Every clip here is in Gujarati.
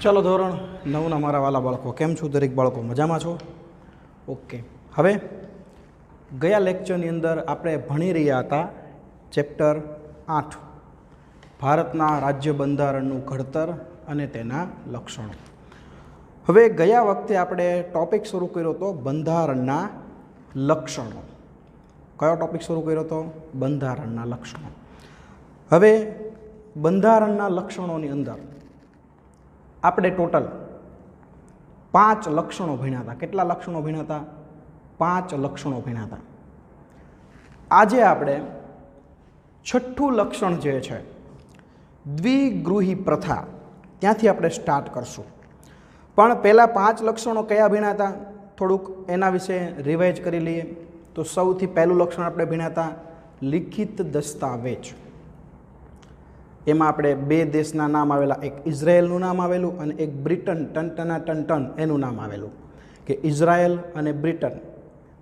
ચાલો ધોરણ 9ના મારા વાલા બાળકો, કેમ છો દરેક બાળકો? મજામાં છો? ઓકે. હવે ગયા લેક્ચરની અંદર આપણે ભણી રહ્યા હતા ચેપ્ટર 8, ભારતના રાજ્ય બંધારણનું ઘડતર અને તેના લક્ષણો. હવે ગયા વખતે આપણે ટૉપિક શરૂ કર્યો હતો બંધારણના લક્ષણો. કયો ટૉપિક શરૂ કર્યો હતો? બંધારણના લક્ષણો. હવે બંધારણના લક્ષણોની અંદર આપણે ટોટલ 5 લક્ષણો ભણ્યા હતા. કેટલા લક્ષણો ભણ્યા હતા? 5 લક્ષણો ભણ્યા હતા. આજે આપણે છઠ્ઠું લક્ષણ જે છે દ્વિગૃહી પ્રથા, ત્યાંથી આપણે સ્ટાર્ટ કરશું. પણ પહેલાં 5 લક્ષણો કયા ભણ્યા હતા થોડુંક એના વિશે રિવાઇઝ કરી લઈએ. તો સૌથી પહેલું લક્ષણ આપણે ભણ્યા હતા લિખિત દસ્તાવેજ. એમાં આપણે 2 દેશના નામ આવેલા, એક ઇઝરાયલનું નામ આવેલું અને એક બ્રિટન, ટન એનું નામ આવેલું. કે ઇઝરાયલ અને બ્રિટન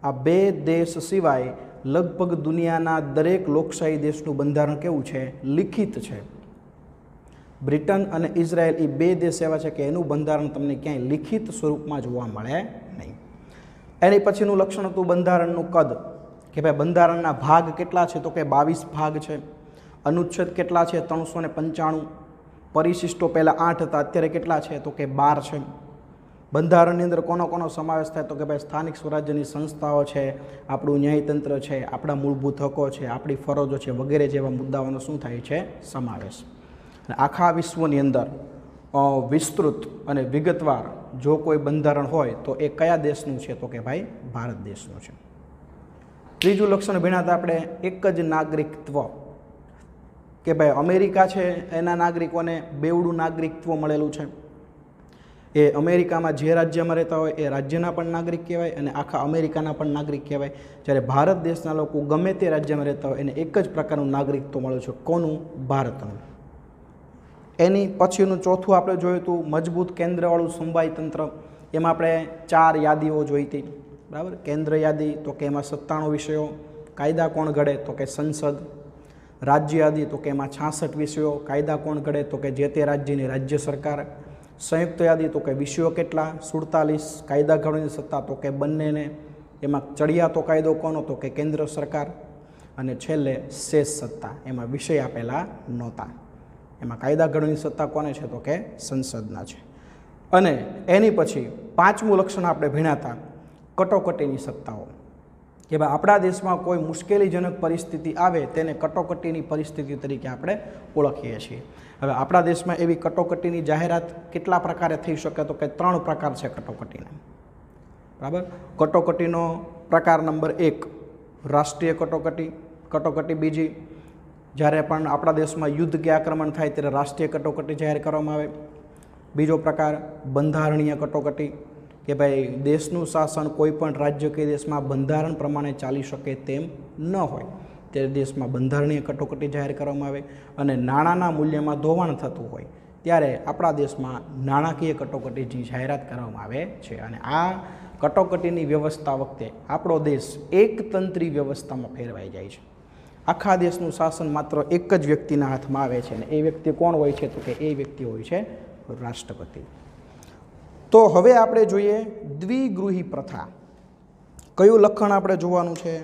આ 2 દેશ સિવાય લગભગ દુનિયાના દરેક લોકશાહી દેશનું બંધારણ કેવું છે? લિખિત છે. બ્રિટન અને ઇઝરાયલ એ 2 દેશ એવા છે કે એનું બંધારણ તમને ક્યાંય લિખિત સ્વરૂપમાં જોવા મળે નહીં. એની પછીનું લક્ષણ હતું બંધારણનું કદ. કે ભાઈ બંધારણના ભાગ કેટલા છે? તો કે 22 ભાગ છે. અનુચ્છેદ કેટલા છે? 395. પરિશિષ્ટો પહેલાં 8 હતા, અત્યારે કેટલા છે? તો કે 12 છે. બંધારણની અંદર કોનો સમાવેશ થાય? તો કે ભાઈ સ્થાનિક સ્વરાજ્યની સંસ્થાઓ છે, આપણું ન્યાયતંત્ર છે, આપણા મૂળભૂત હકો છે, આપણી ફરજો છે, વગેરે જેવા મુદ્દાઓનો શું થાય છે? સમાવેશ. અને આખા વિશ્વની અંદર વિસ્તૃત અને વિગતવાર જો કોઈ બંધારણ હોય તો એ કયા દેશનું છે? તો કે ભાઈ ભારત દેશનું છે. ત્રીજું લક્ષણ ભણ્યા હતા આપણે એક જ નાગરિકત્વ. કે ભાઈ અમેરિકા છે એના નાગરિકોને બેવડું નાગરિકત્વ મળેલું છે. એ અમેરિકામાં જે રાજ્યમાં રહેતા હોય એ રાજ્યના પણ નાગરિક કહેવાય અને આખા અમેરિકાના પણ નાગરિક કહેવાય. જ્યારે ભારત દેશના લોકો ગમે તે રાજ્યમાં રહેતા હોય એને એક જ પ્રકારનું નાગરિકત્વ મળ્યું છે. કોનું? ભારતનું. એની પછીનું ચોથું આપણે જોયું હતું મજબૂત કેન્દ્રવાળું સમવાય તંત્ર. એમાં આપણે 4 યાદીઓ જોઈ હતી, બરાબર. કેન્દ્ર યાદી તો કે એમાં 97 વિષયો. કાયદા કોણ ઘડે? તો કે સંસદ. રાજ્ય યાદી તો કે એમાં 66 વિષયો. કાયદા કોણ ઘડે? તો કે જે તે રાજ્યની રાજ્ય સરકાર. સંયુક્ત યાદી તો કે વિષયો કેટલા? 47. કાયદા ઘડવાની સત્તા તો કે બંનેને. એમાં ચડિયાતો કાયદો કોનો? તો કે કેન્દ્ર સરકાર. અને છેલ્લે શેષ સત્તા, એમાં વિષય આપેલા નહોતા. એમાં કાયદા ઘડવાની સત્તા કોને છે? તો કે સંસદના છે. અને એની પછી 5મું લક્ષણ આપણે ભણ્યા હતા કટોકટીની સત્તાઓ. કે ભાઈ આપણા દેશમાં કોઈ મુશ્કેલીજનક પરિસ્થિતિ આવે તેને કટોકટીની પરિસ્થિતિ તરીકે આપણે ઓળખીએ છીએ. હવે આપણા દેશમાં એવી કટોકટીની જાહેરાત કેટલા પ્રકારે થઈ શકે? તો કે 3 પ્રકાર છે કટોકટીના, બરાબર. કટોકટીનો પ્રકાર નંબર 1 રાષ્ટ્રીય કટોકટી. કટોકટી બીજી, જ્યારે પણ આપણા દેશમાં યુદ્ધ કે આક્રમણ થાય ત્યારે રાષ્ટ્રીય કટોકટી જાહેર કરવામાં આવે. બીજો પ્રકાર બંધારણીય કટોકટી. કે ભાઈ દેશનું શાસન કોઈ પણ રાજ્ય કે દેશમાં બંધારણ પ્રમાણે ચાલી શકે તેમ ન હોય ત્યારે દેશમાં બંધારણીય કટોકટી જાહેર કરવામાં આવે. અને નાણાંના મૂલ્યમાં ધોવાણ થતું હોય ત્યારે આપણા દેશમાં નાણાકીય કટોકટીની જાહેરાત કરવામાં આવે છે. અને આ કટોકટીની વ્યવસ્થા વખતે આપણો દેશ એકતંત્રી વ્યવસ્થામાં ફેરવાઈ જાય છે. આખા દેશનું શાસન માત્ર એક જ વ્યક્તિના હાથમાં આવે છે. અને એ વ્યક્તિ કોણ હોય છે? તો કે એ વ્યક્તિ હોય છે રાષ્ટ્રપતિ. તો હવે આપણે જોઈએ દ્વિગૃહી પ્રથા. કયું લક્ષણ આપણે જોવાનું છે?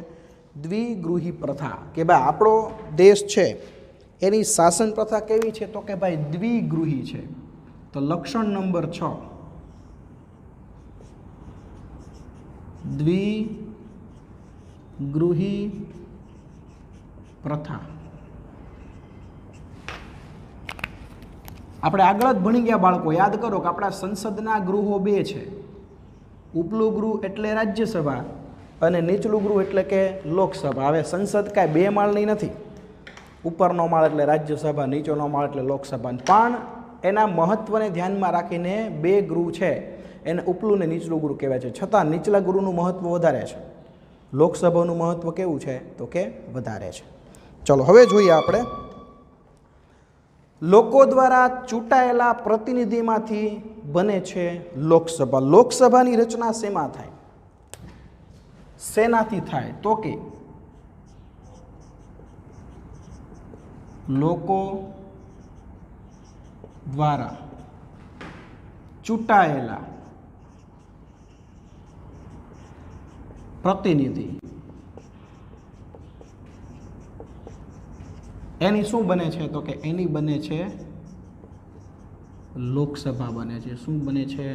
દ્વિગૃહી પ્રથા. કે ભાઈ આપણો દેશ છે એની શાસન પ્રથા કેવી છે? તો કે ભાઈ દ્વિગૃહી છે. તો લક્ષણ નંબર 6 દ્વિગૃહી પ્રથા. આપણે આગળ જ ભણી ગયા બાળકો, યાદ કરો કે આપણા સંસદના ગૃહો 2 છે. ઉપલું ગૃહ એટલે રાજ્યસભા અને નીચલું ગૃહ એટલે કે લોકસભા. હવે સંસદ કાંઈ 2 માળની નથી. ઉપરનો માળ એટલે રાજ્યસભા, નીચેનો માળ એટલે લોકસભા. પણ એના મહત્ત્વને ધ્યાનમાં રાખીને 2 ગૃહ છે એને ઉપલું ને નીચલું ગૃહ કહેવાય છે. છતાં નીચલા ગૃહનું મહત્ત્વ વધારે છે. લોકસભાનું મહત્ત્વ કેવું છે? તો કે વધારે છે. ચલો હવે જોઈએ આપણે લોકો દ્વારા ચૂંટાયેલા પ્રતિનિધિમાંથી બને છે લોકસભા. લોકસભાની રચના શેમાં થાય? શેનાથી થાય? તો કે લોકો દ્વારા ચૂંટાયેલા પ્રતિનિધિ એની શું બને છે? તો કે એની બને છે લોકસભા બને છે. શું બને છે?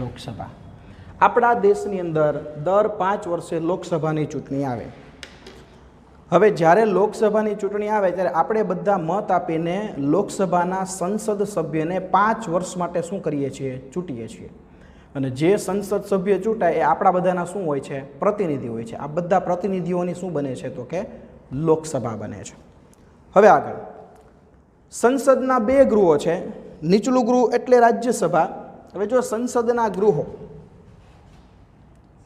લોકસભા. આપણા દેશની અંદર દર 5 વર્ષે લોકસભાની ચૂંટણી આવે. હવે જ્યારે લોકસભાની ચૂંટણી આવે ત્યારે આપણે બધા મત આપીને લોકસભાના સંસદ સભ્યને 5 વર્ષ માટે શું કરીએ છીએ? ચૂંટીએ છીએ. અને જે સંસદ સભ્ય ચૂંટાય એ આપણા બધાના શું હોય છે? પ્રતિનિધિ હોય છે. આ બધા પ્રતિનિધિઓની શું બને છે? તો કે લોકસભા બને છે. હવે આગળ સંસદના 2 ગૃહો છે. નીચલું ગૃહ એટલે રાજ્યસભા. હવે જો સંસદના ગૃહો,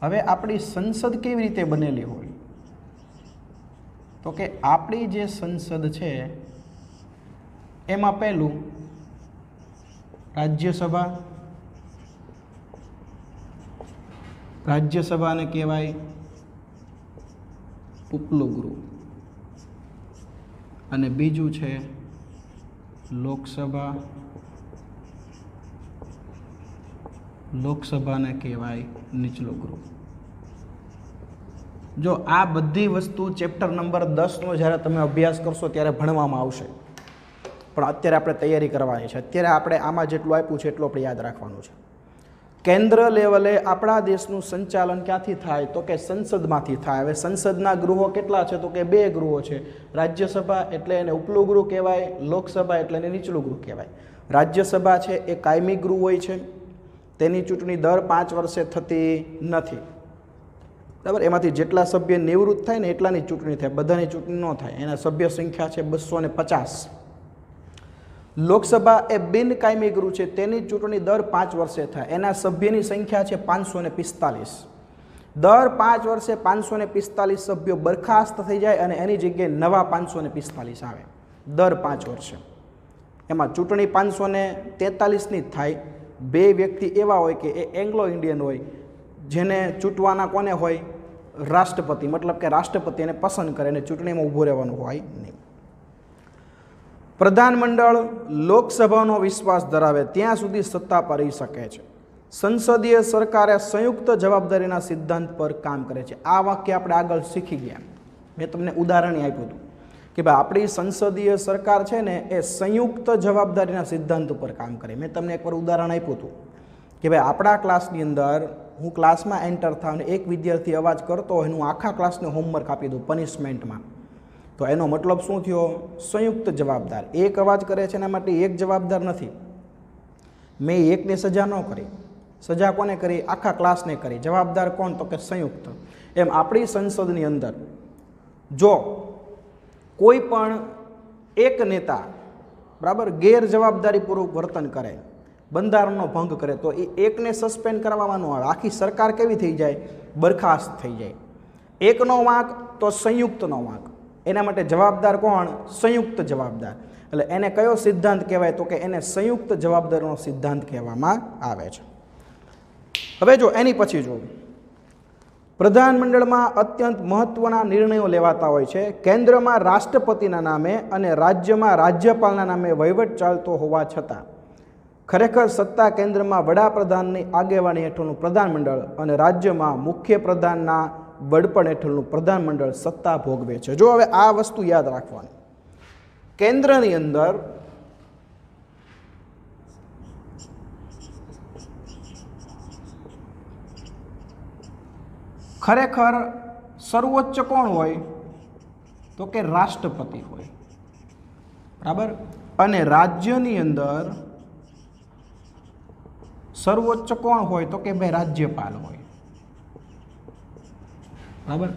હવે આપણી સંસદ કેવી રીતે બનેલી હોય? તો કે આપણી જે સંસદ છે એમાં પહેલું રાજ્યસભા, રાજ્યસભાને કહેવાય ઉપલું ગૃહ, અને બીજું છે લોકસભા, લોકસભાને કહેવાય નીચલું ગૃહ. જો આ બધી વસ્તુ ચેપ્ટર નંબર 10નો જ્યારે તમે અભ્યાસ કરશો ત્યારે ભણવામાં આવશે, પણ અત્યારે આપણે તૈયારી કરવાની છે. અત્યારે આપણે આમાં જેટલું આપ્યું છે એટલું આપણે યાદ રાખવાનું છે. કેન્દ્ર લેવલે આપણા દેશનું સંચાલન ક્યાંથી થાય? તો કે સંસદમાંથી થાય. હવે સંસદના ગૃહો કેટલા છે? તો કે 2 ગૃહો છે. રાજ્યસભા એટલે એને ઉપલું ગૃહ કહેવાય, લોકસભા એટલે એને નીચલું ગૃહ કહેવાય. રાજ્યસભા છે એ કાયમી ગૃહ હોય છે, તેની ચૂંટણી દર 5 વર્ષે થતી નથી. બરાબર? એમાંથી જેટલા સભ્ય નિવૃત્ત થાય ને એટલાની ચૂંટણી થાય, બધાની ચૂંટણી ન થાય. એના સભ્ય સંખ્યા છે 250. લોકસભા એ બિનકાયમી ગૃહ છે, તેની ચૂંટણી દર 5 વર્ષે થાય. એના સભ્યની સંખ્યા છે 545. દર 5 વર્ષે 545 સભ્યો બરખાસ્ત થઈ જાય અને એની જગ્યાએ નવા 545 આવે દર 5 વર્ષે. એમાં ચૂંટણી 543ની જ થાય. 2 વ્યક્તિ એવા હોય કે એ એંગ્લો ઇન્ડિયન હોય, જેને ચૂંટવાના કોને હોય? રાષ્ટ્રપતિ. મતલબ કે રાષ્ટ્રપતિ એને પસંદ કરે અને ચૂંટણીમાં ઊભો રહેવાનું હોય નહીં. પ્રધાનમંડળ લોકસભાનો વિશ્વાસ ધરાવે ત્યાં સુધી સત્તા પર રહી શકે છે. સંસદીય સરકારે સંયુક્ત જવાબદારીના સિદ્ધાંત પર કામ કરે છે. આ વાક્ય આપણે આગળ શીખી ગયા. મેં તમને ઉદાહરણ આપ્યું હતું કે ભાઈ આપણી સંસદીય સરકાર છે ને એ સંયુક્ત જવાબદારીના સિદ્ધાંત ઉપર કામ કરે. મેં તમને એકવાર ઉદાહરણ આપ્યું હતું કે ભાઈ આપણા ક્લાસની અંદર હું ક્લાસમાં એન્ટર થાવ અને એક વિદ્યાર્થી અવાજ કરતો હોય, હું આખા ક્લાસને હોમવર્ક આપી દઉં પનિશમેન્ટમાં, તો એનો મતલબ શું થયો? સંયુક્ત જવાબદાર. એક અવાજ કરે છે એના માટે એક જવાબદાર નથી. મેં એકને સજા ન કરી, સજા કોને કરી? આખા ક્લાસને કરી. જવાબદાર કોણ? તો કે સંયુક્ત. એમ આપણી સંસદની અંદર જો કોઈ પણ એક નેતા બરાબર ગેરજવાબદારીપૂર્વક વર્તન કરે, બંધારણનો ભંગ કરે, તો એ એકને સસ્પેન્ડ કરવામાં ન આવે. આખી સરકાર કેવી થઈ જાય? બરખાસ્ત થઈ જાય. એકનો વાંક તો સંયુક્તનો વાંક. એના માટે જવાબદાર કોણ? સંયુક્ત જવાબદાર. એટલે એને કયો સિદ્ધાંત કહેવાય? તો કે એને સંયુક્ત જવાબદારીનો સિદ્ધાંત કહેવામાં આવે છે. હવે જો એની પછી જો પ્રધાનમંડળમાં અત્યંત મહત્વના નિર્ણયો લેવાતા હોય છે. કેન્દ્રમાં રાષ્ટ્રપતિના નામે અને રાજ્યમાં રાજ્યપાલના નામે વહીવટ ચાલતો હોવા છતાં ખરેખર સત્તા કેન્દ્રમાં વડાપ્રધાનની આગેવાની હેઠળનું પ્રધાનમંડળ અને રાજ્યમાં મુખ્યપ્રધાનના વડપણ હેઠળનું પ્રધાનમંડળ સત્તા ભોગવે છે. જો હવે આ વસ્તુ યાદ રાખવાની, કેન્દ્રની અંદર ખરેખર સર્વોચ્ચ કોણ હોય? તો કે રાષ્ટ્રપતિ હોય. બરાબર? અને રાજ્યની અંદર સર્વોચ્ચ કોણ હોય? તો કે ભાઈ રાજ્યપાલ હોય. બરાબર?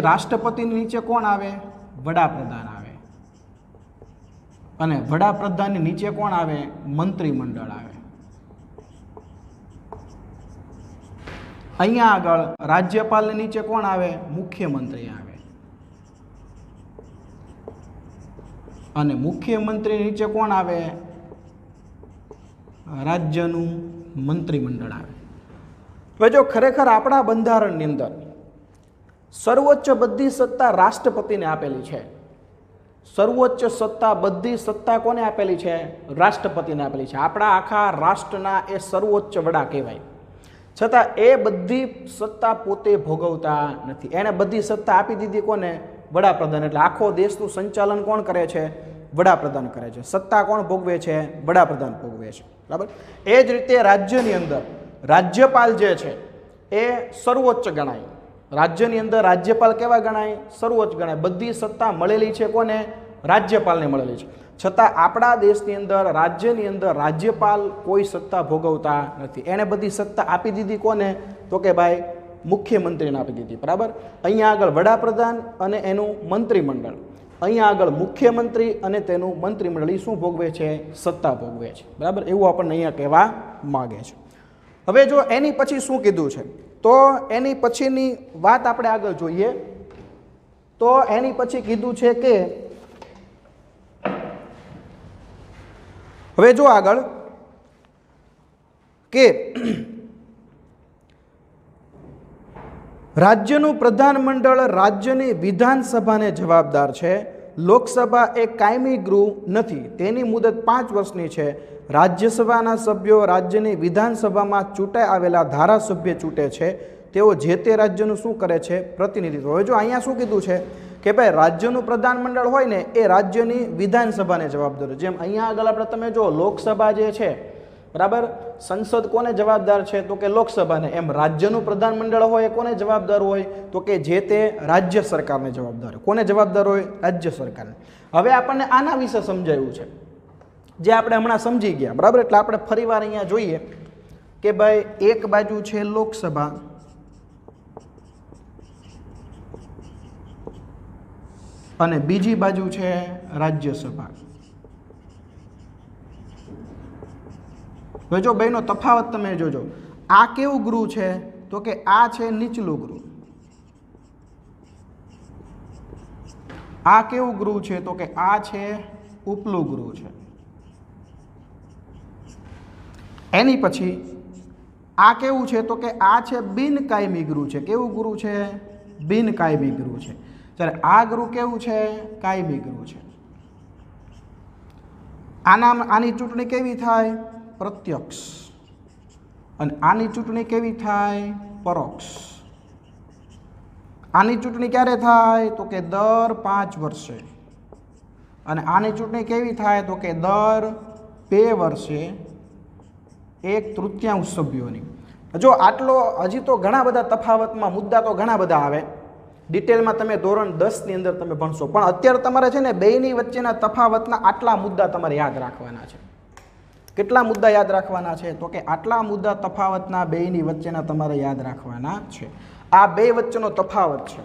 રાષ્ટ્રપતિની નીચે કોણ આવે? વડાપ્રધાન આવે. અને વડાપ્રધાનની નીચે કોણ આવે? મંત્રીમંડળ આવે. અહીંયા આગળ રાજ્યપાલની નીચે કોણ આવે? મુખ્યમંત્રી આવે. અને મુખ્યમંત્રી નીચે કોણ આવે? રાજ્યનું મંત્રીમંડળ આવે. હવે જો ખરેખર આપણા બંધારણની અંદર સર્વોચ્ચ બધી સત્તા રાષ્ટ્રપતિને આપેલી છે. સર્વોચ્ચ સત્તા, બધી સત્તા કોને આપેલી છે? રાષ્ટ્રપતિને આપેલી છે. આપણા આખા રાષ્ટ્રના એ સર્વોચ્ચ વડા કહેવાય. છતાં એ બધી સત્તા પોતે ભોગવતા નથી. એણે બધી સત્તા આપી દીધી કોને? વડાપ્રધાન. એટલે આખો દેશનું સંચાલન કોણ કરે છે? વડાપ્રધાન કરે છે. સત્તા કોણ ભોગવે છે? વડાપ્રધાન ભોગવે છે. બરાબર. એ જ રીતે રાજ્યની અંદર રાજ્યપાલ જે છે એ સર્વોચ્ચ ગણાય. રાજ્યની અંદર રાજ્યપાલ કેવા ગણાય? સર્વોચ્ચ ગણાય. બધી સત્તા મળેલી છે કોને? રાજ્યપાલને મળેલી છે. છતાં આપણા દેશની અંદર રાજ્યની અંદર રાજ્યપાલ કોઈ સત્તા ભોગવતા નથી. એણે બધી સત્તા આપી દીધી કોને? તો કે ભાઈ મુખ્યમંત્રીને આપી દીધી. બરાબર. અહીંયા આગળ વડાપ્રધાન અને એનું મંત્રીમંડળ, અહીંયા આગળ મુખ્યમંત્રી અને તેનું મંત્રીમંડળ એ શું ભોગવે છે? સત્તા ભોગવે છે. બરાબર. એવું આપણને અહીંયા કહેવા માગે છે. હવે જો એની પછી શું કીધું છે, તો એની પછીની વાત આપણે આગળ જોઈએ. તો એની પછી કીધું છે કે હવે જો આગળ કે રાજ્યનું પ્રધાનમંડળ રાજ્યની વિધાનસભાને જવાબદાર છે. લોકસભા એ કાયમી ગૃહ નથી. તેની મુદત 5 વર્ષની છે. રાજ્યસભાના સભ્યો રાજ્યની વિધાનસભામાં ચૂંટાઈ આવેલા ધારાસભ્ય ચૂંટે છે. તેઓ જે તે રાજ્યનું શું કરે છે? પ્રતિનિધિત્વ. હવે જો અહીંયા શું કીધું છે કે ભાઈ રાજ્યનું પ્રધાનમંડળ હોય ને એ રાજ્યની વિધાનસભાને જવાબદાર. જેમ અહીંયા આગળ આપણે તમે જો લોકસભા જે છે, બરાબર, સંસદ કોને જવાબદાર છે? તો કે લોકસભાને. એમ રાજ્યનું પ્રધાનમંડળ હોય એ કોને જવાબદાર હોય? તો કે જે તે રાજ્ય સરકારને જવાબદાર હોય. કોને જવાબદાર હોય? રાજ્ય સરકારને. હવે આપણને આના વિશે સમજાયું છે જે આપણે હમણાં સમજી ગયા. બરાબર. એટલે આપણે ફરીવાર અહીંયા જોઈએ કે ભાઈ એક બાજુ છે લોકસભા અને બીજી બાજુ છે રાજ્યસભા. હવે જો બેનો તફાવત તમે જોજો. આ કેવું ગૃહ છે? તો કે આ છે નીચલું ગૃહ. આ કેવું ગૃહ છે? તો કે આ છે ઉપલું ગૃહ છે. એની પછી આ કેવું છે? તો કે આ છે બિનકાયમી ગૃહ છે. કેવું ગૃહ છે? બિનકાયમી ગૃહ છે. ત્યારે આ ગૃહ કેવું છે? કાયમી ગૃહ છે. આની ચૂંટણી કેવી થાય? પ્રત્યક્ષ. અને આની ચૂંટણી કેવી થાય? પરોક્ષ. આની ચૂંટણી ક્યારે થાય? તો કે દર 5 વર્ષે. અને આની ચૂંટણી કેવી થાય? તો કે દર 2 વર્ષે 1/3 સભ્યોની. જો આટલો હજી તો ઘણા બધા તફાવતમાં મુદ્દા તો ઘણા બધા આવે. ડિટેલમાં તમે ધોરણ 10ની અંદર તમે ભણશો. પણ અત્યારે તમારે છે ને બેયની વચ્ચેના તફાવતના આટલા મુદ્દા તમારે યાદ રાખવાના છે. કેટલા મુદ્દા યાદ રાખવાના છે? તો કે આટલા મુદ્દા તફાવતના બેયની વચ્ચેના તમારે યાદ રાખવાના છે. આ બે વચ્ચેનો તફાવત છે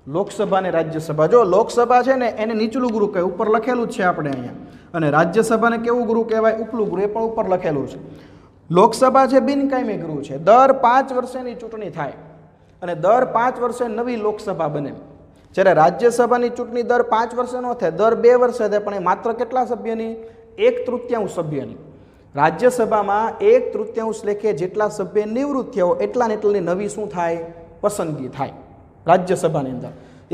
લોકસભા અને રાજ્યસભા. જો લોકસભા છે ને એને નીચલું ગૃહ કહેવાય, ઉપર લખેલું જ છે આપણે અહીંયા. અને રાજ્યસભાને કેવું ગૃહ કહેવાય? ઉપલું ગૃહ. એ પણ ઉપર લખેલું છે. લોકસભા છે બિનકાયમી ગૃહ છે. દર 5 વર્ષેની ચૂંટણી થાય અને દર 5 વર્ષે નવી લોકસભા બને. જ્યારે રાજ્યસભાની ચૂંટણી દર 5 વર્ષે ન થાય, દર 2 વર્ષે થાય. પણ એ માત્ર કેટલા સભ્યની? 1/3 સભ્યની. રાજ્યસભામાં 1/3 લેખે જેટલા સભ્ય નિવૃત્ત થયા હોય એટલા ને એટલાની નવી શું થાય? પસંદગી થાય. રાજ્યસભાની અંદર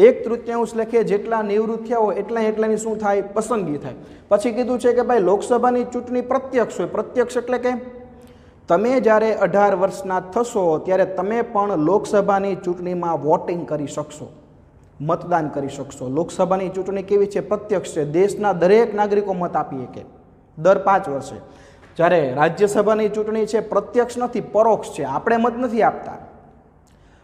1/3 લેખે જેટલા નિવૃત્ત થયા હોય એટલા એટલાની શું થાય? પસંદગી થાય. પછી કીધું છે કે ભાઈ લોકસભાની ચૂંટણી પ્રત્યક્ષ હોય. પ્રત્યક્ષ એટલે કે તમે જ્યારે 18 વર્ષના થશો ત્યારે તમે પણ લોકસભાની ચૂંટણીમાં વોટિંગ કરી શકશો, મતદાન કરી શકશો. લોકસભાની ચૂંટણી કેવી છે? પ્રત્યક્ષ છે. દેશના દરેક નાગરિકો મત આપી શકે દર 5 વર્ષે. જ્યારે રાજ્યસભાની ચૂંટણી છે પ્રત્યક્ષ નથી, પરોક્ષ છે. આપણે મત નથી આપતા,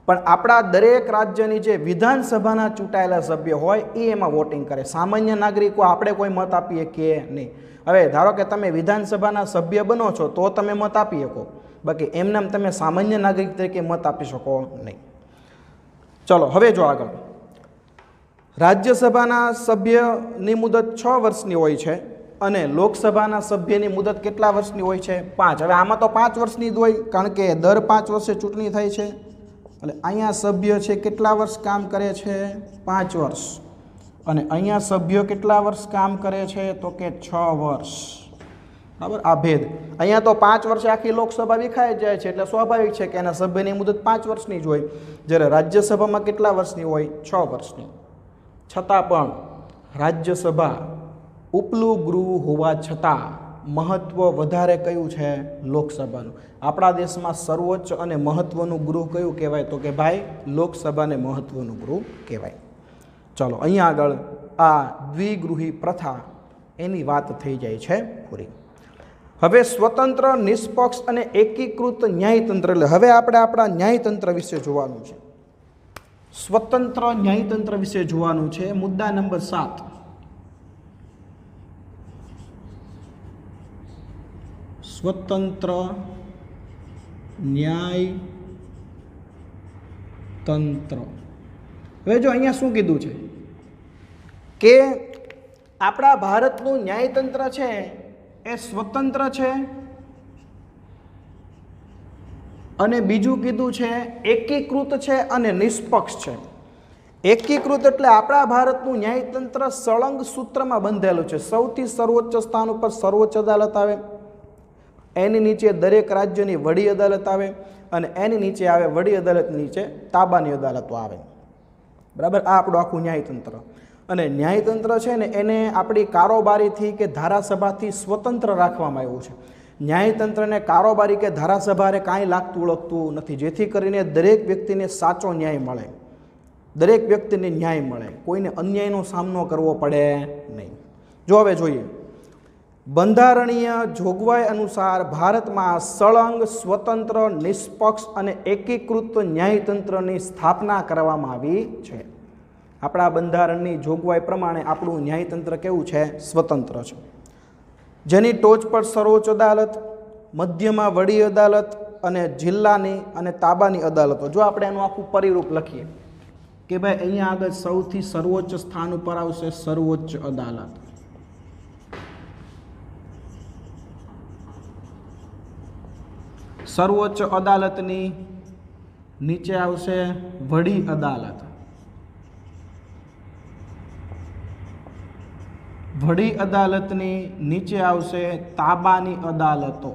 પણ આપણા દરેક રાજ્યની જે વિધાનસભાના ચૂંટાયેલા સભ્ય હોય એ એમાં વોટિંગ કરે. સામાન્ય નાગરિકો આપણે કોઈ મત આપીએ કે નહીં. હવે ધારો કે તમે વિધાનસભાના સભ્ય બનો છો તો તમે મત આપી શકો, બાકી એમનામ તમે સામાન્ય નાગરિક તરીકે મત આપી શકો નહીં. ચલો હવે જો આગળ. રાજ્યસભાના સભ્યની મુદત 6 વર્ષની હોય છે અને લોકસભાના સભ્યની મુદત કેટલા વર્ષની હોય છે? 5. હવે આમાં તો 5 વર્ષની જ હોય, કારણ કે દર 5 વર્ષે ચૂંટણી થાય છે. એટલે અહીંયા સભ્ય છે કેટલા વર્ષ કામ કરે છે? 5 વર્ષ. અને અહીંયા સભ્યો કેટલા વર્ષ કામ કરે છે? તો કે 6 વર્ષ. બરાબર. આ ભેદ. અહીંયા તો 5 વર્ષે આખી લોકસભા વિખાઈ જાય છે, એટલે સ્વાભાવિક છે કે એના સભ્યની મુદત 5 વર્ષની જ હોય. જ્યારે રાજ્યસભામાં કેટલા વર્ષની હોય? 6 વર્ષની. છતાં પણ રાજ્યસભા ઉપલું ગૃહ હોવા છતાં મહત્વ વધારે કયું છે? લોકસભાનું. આપણા દેશમાં સર્વોચ્ચ અને મહત્વનું ગૃહ કયું કહેવાય? તો કે ભાઈ લોકસભાને મહત્વનું ગૃહ કહેવાય. ચલો અહીંયા આગળ આ દ્વિગૃહી પ્રથા એની વાત થઈ જાય છે પૂરી. હવે સ્વતંત્ર, નિષ્પક્ષ અને એકીકૃત ન્યાયતંત્ર, એટલે હવે આપણે આપણા ન્યાયતંત્ર વિશે જોવાનું છે. સ્વતંત્ર ન્યાયતંત્ર વિશે જોવાનું છે. મુદ્દા નંબર 7. સ્વતંત્ર ન્યાયતંત્ર. હવે જો અહીંયા શું કીધું છે કે આપણા ભારતનું ન્યાયતંત્ર છે એ સ્વતંત્ર છે, અને બીજું કીધું છે એકીકૃત છે અને નિષ્પક્ષ છે. એકીકૃત એટલે આપણા ભારતનું ન્યાયતંત્ર સળંગ સૂત્રમાં બંધેલું છે. સૌથી સર્વોચ્ચ સ્થાન ઉપર સર્વોચ્ચ અદાલત આવે, એની નીચે દરેક રાજ્યની વડી અદાલત આવે, અને એની નીચે આવે વડી અદાલત નીચે તાબાની અદાલતો આવે. બરાબર, આ આપણું આખું ન્યાયતંત્ર. અને ન્યાયતંત્ર છે ને એને આપણી કારોબારીથી કે ધારાસભાથી સ્વતંત્ર રાખવામાં આવ્યું છે. ન્યાયતંત્રને કારોબારી કે ધારાસભાને કાંઈ લાગતું ઓળખતું નથી, જેથી કરીને દરેક વ્યક્તિને સાચો ન્યાય મળે, દરેક વ્યક્તિને ન્યાય મળે, કોઈને અન્યાયનો સામનો કરવો પડે નહીં. જો હવે જોઈએ, બંધારણીય જોગવાઈ અનુસાર ભારતમાં સળંગ, સ્વતંત્ર, નિષ્પક્ષ અને એકીકૃત ન્યાયતંત્રની સ્થાપના કરવામાં આવી છે. આપણા બંધારણની જોગવાઈ પ્રમાણે આપણું ન્યાયતંત્ર કેવું છે? સ્વતંત્ર છે. જેની ટોચ પર સર્વોચ્ચ અદાલત, મધ્યમાં વડી અદાલત અને જિલ્લાની અને તાબાની અદાલતો. જો આપણે એનું આખું પરિરૂપ લખીએ કે ભાઈ અહીંયા આગળ સૌથી સર્વોચ્ચ સ્થાન ઉપર આવશે સર્વોચ્ચ અદાલત. સર્વોચ્ચ અદાલતની નીચે આવશે વડી અદાલત. વડી અદાલતની નીચે આવશે તાબાની અદાલતો.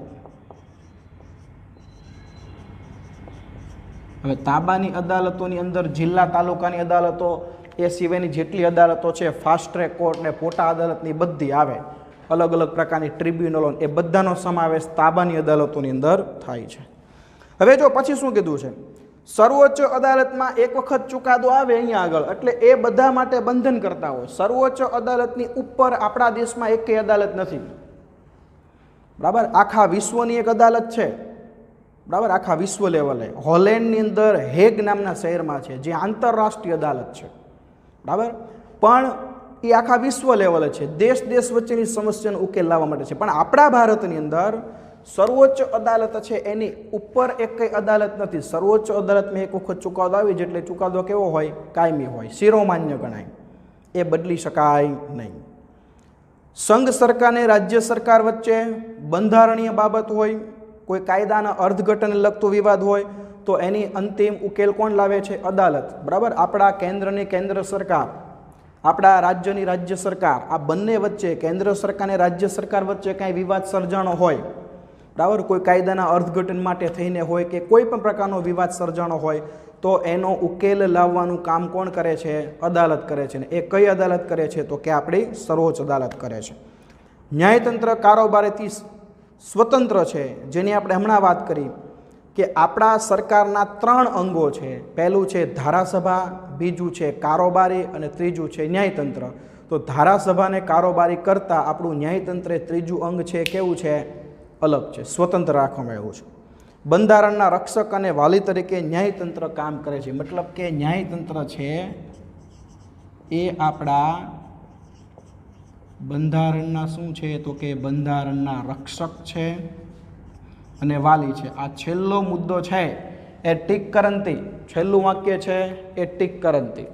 હવે તાબાની અદાલતોની અંદર જિલ્લા તાલુકાની અદાલતો, એ સિવાયની જેટલી અદાલતો છે, ફાસ્ટ ટ્રેક કોર્ટ ને પોટા અદાલતની બધી આવે, અલગ અલગ પ્રકારની ટ્રિબ્યુનલો, એ બધાનો સમાવેશ તાબાની અદાલતોની અંદર થાય છે. હવે જો પછી શું કીધું છે? સર્વોચ્ચ અદાલતમાં એક વખત ચુકાદો આવે અહીંયા આગળ એટલે એ બધા માટે બંધન કરતા હોય. સર્વોચ્ચ અદાલતની ઉપર આપણા દેશમાં એકેય અદાલત નથી. બરાબર, આખા વિશ્વની એક અદાલત છે. બરાબર, આખા વિશ્વ લેવલે હોલેન્ડની અંદર હેગ નામના શહેરમાં છે, જે આંતરરાષ્ટ્રીય અદાલત છે. બરાબર, પણ એ આખા વિશ્વ લેવલે છે, દેશ દેશ વચ્ચેની સમસ્યાનો ઉકેલ લાવવા માટે છે. પણ આપણા ભારતની અંદર સર્વોચ્ચ અદાલત છે એની ઉપર એક કઈ અદાલત નથી. સર્વોચ્ચ અદાલતમાં એક વખત ચુકાદો આવી જાય એટલે ચુકાદો કેવો હોય? કાયમી હોય, શિરોમાન્ય ગણાય, એ બદલી શકાય નહીં. સંઘ સરકાર અને રાજ્ય સરકાર વચ્ચે બંધારણીય બાબત હોય, કોઈ કાયદાના અર્થઘટનને લગતો વિવાદ હોય, તો એની અંતિમ ઉકેલ કોણ લાવે છે? અદાલત. બરાબર, આપણા કેન્દ્રની કેન્દ્ર સરકાર, આપણા રાજ્યની રાજ્ય સરકાર, આ બંને વચ્ચે, કેન્દ્ર સરકાર અને રાજ્ય સરકાર વચ્ચે કાંઈ વિવાદ સર્જાણો હોય, બરાબર, કોઈ કાયદાના અર્થઘટન માટે થઈને હોય કે કોઈ પણ પ્રકારનો વિવાદ સર્જાણો હોય, તો એનો ઉકેલ લાવવાનું કામ કોણ કરે છે? અદાલત કરે છે. ને એ કઈ અદાલત કરે છે? તો કે આપણી સર્વોચ્ચ અદાલત કરે છે. ન્યાયતંત્ર કારોબારીથી સ્વતંત્ર છે, જેની આપણે હમણાં વાત કરી કે આપણા સરકારના 3 અંગો છે. પહેલું છે ધારાસભા, બીજું છે કારોબારી અને ત્રીજું છે ન્યાયતંત્ર. તો ધારાસભાને કારોબારી કરતાં આપણું ન્યાયતંત્ર ત્રીજું અંગ છે કેવું છે? અલગ છે, સ્વતંત્ર રાખવામાં આવ્યું છે. બંધારણના રક્ષક અને વાલી તરીકે ન્યાયતંત્ર કામ કરે છે. મતલબ કે ન્યાયતંત્ર છે એ આપણા બંધારણના શું છે? તો કે બંધારણના રક્ષક છે અને વાલી છે. આ છેલ્લો મુદ્દો છે એ ટીક કરંતી, છેલ્લું વાક્ય છે એ ટીક કરંતી.